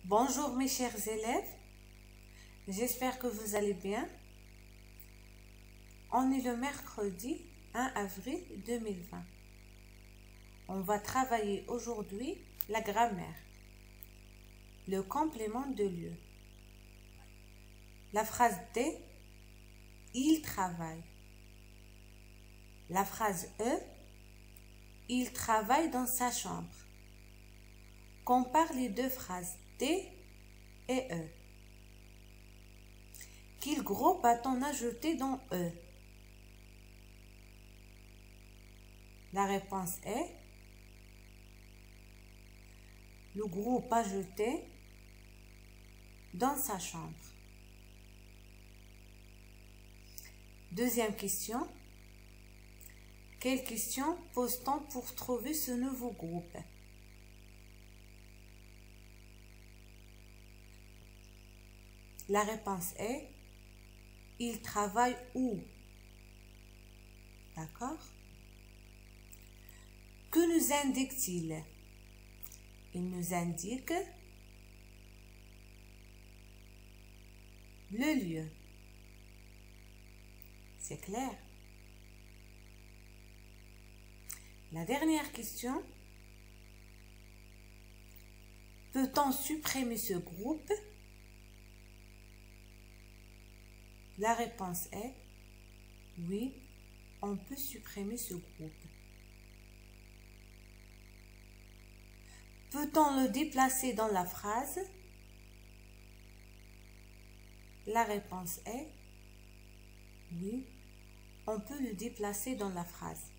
Bonjour mes chers élèves, j'espère que vous allez bien. On est le mercredi 1 avril 2020. On va travailler aujourd'hui la grammaire, le complément de lieu. La phrase D, il travaille. La phrase E, il travaille dans sa chambre. Compare les deux phrases D et E. Quel groupe a-t-on ajouté dans E? La réponse est le groupe ajouté dans sa chambre. Deuxième question. Quelle question pose-t-on pour trouver ce nouveau groupe? La réponse est il travaille où? D'accord? Que nous indique-t-il? Il nous indique le lieu. C'est clair? La dernière question. Peut-on supprimer ce groupe? La réponse est oui, on peut supprimer ce groupe. Peut-on le déplacer dans la phrase? La réponse est oui, on peut le déplacer dans la phrase.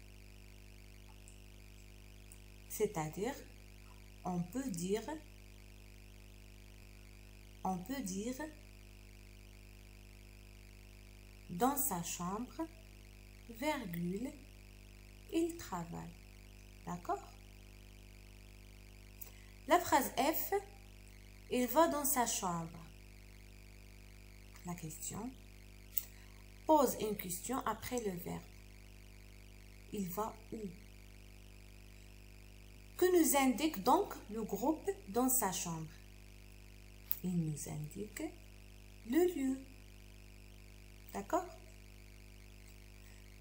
C'est-à-dire, on peut dire dans sa chambre, virgule, il travaille. D'accord? La phrase F, il va dans sa chambre. La question, pose une question après le verbe. Il va où? Que nous indique donc le groupe dans sa chambre? Il nous indique le lieu. D'accord?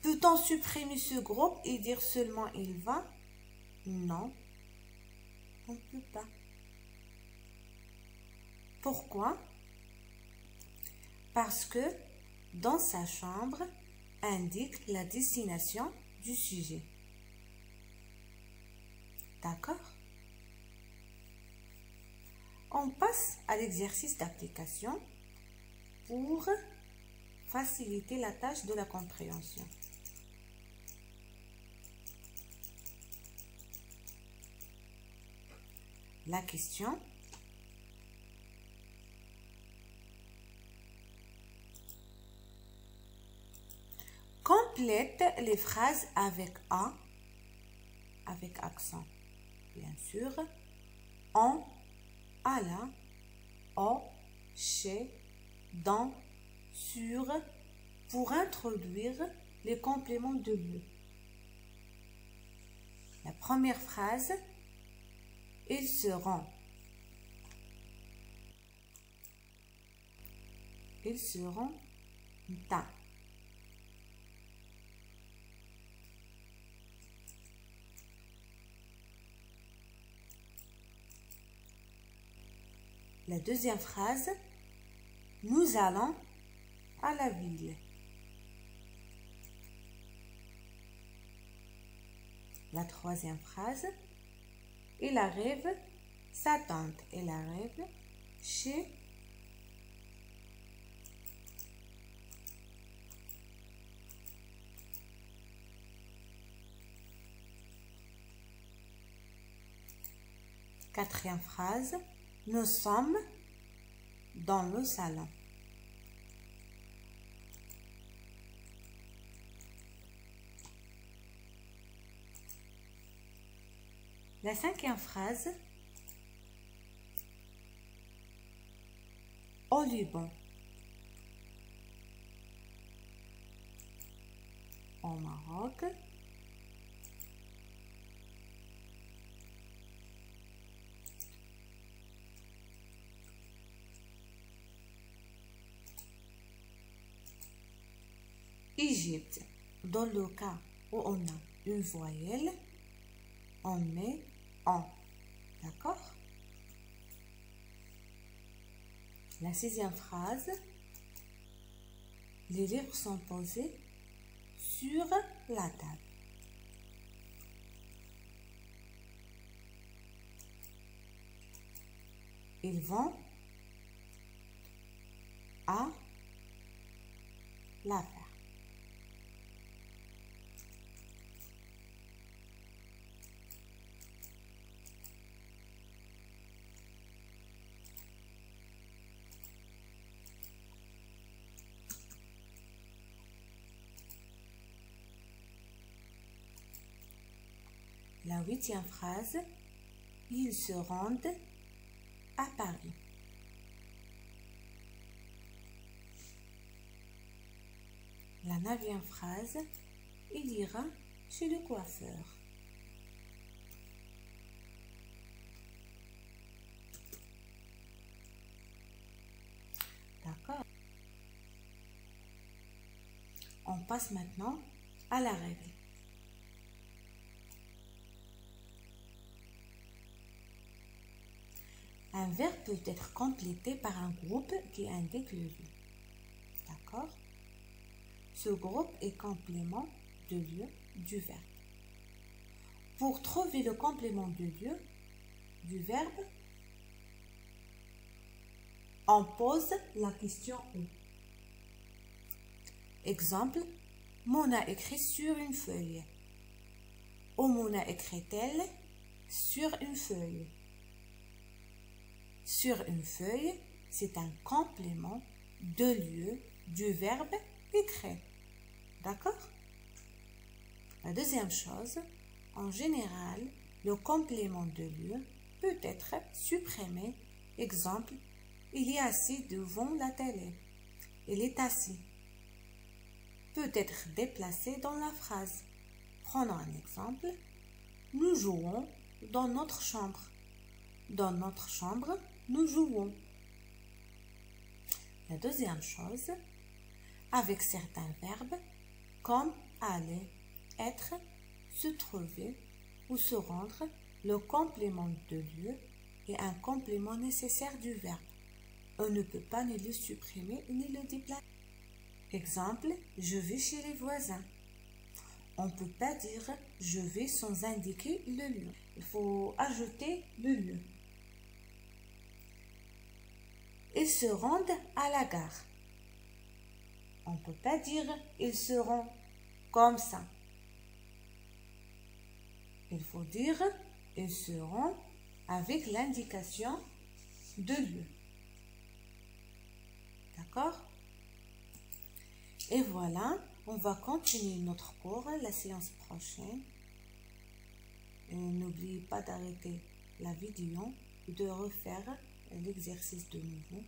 Peut-on supprimer ce groupe et dire seulement il va? Non, on ne peut pas. Pourquoi? Parce que dans sa chambre indique la destination du sujet. D'accord? On passe à l'exercice d'application pour faciliter la tâche de la compréhension. La question. Complète les phrases avec A, avec accent, bien sûr, en, à la, au, chez, dans, sur, pour introduire les compléments de lieu. La première phrase, ils seront. Ils seront ta. La deuxième phrase, nous allons à la ville. La troisième phrase, il arrive, sa tante, elle arrive chez quatrième phrase, nous sommes dans le salon. La cinquième phrase, au Liban, au Maroc, Égypte. Dans le cas où on a une voyelle, on met en. D'accord? La 6e phrase, les livres sont posés sur la table. Ils vont à la faire. La 8e phrase, ils se rendent à Paris. La 9e phrase, il ira chez le coiffeur. D'accord? On passe maintenant à la règle. Un verbe peut être complété par un groupe qui indique le lieu. D'accord? Ce groupe est complément de lieu du verbe. Pour trouver le complément de lieu du verbe, on pose la question où. Exemple, Mona écrit sur une feuille. Ou Mona écrit-elle sur une feuille. Sur une feuille, c'est un complément de lieu du verbe écrit. D'accord? La deuxième chose, en général, le complément de lieu peut être supprimé. Exemple, il est assis devant la télé. Il est assis. Peut être déplacé dans la phrase. Prenons un exemple. Nous jouons dans notre chambre. Dans notre chambre, nous jouons. La deuxième chose, avec certains verbes, comme aller, être, se trouver ou se rendre, le complément de lieu est un complément nécessaire du verbe. On ne peut pas ni le supprimer ni le déplacer. Exemple, je vais chez les voisins. On ne peut pas dire je vais sans indiquer le lieu. Il faut ajouter le lieu. Ils se rendent à la gare. On ne peut pas dire ils se rendent comme ça. Il faut dire ils se rendent avec l'indication de lieu. D'accord? Et voilà, on va continuer notre cours la séance prochaine. N'oubliez pas d'arrêter la vidéo et de refaire l'exercice de nouveau.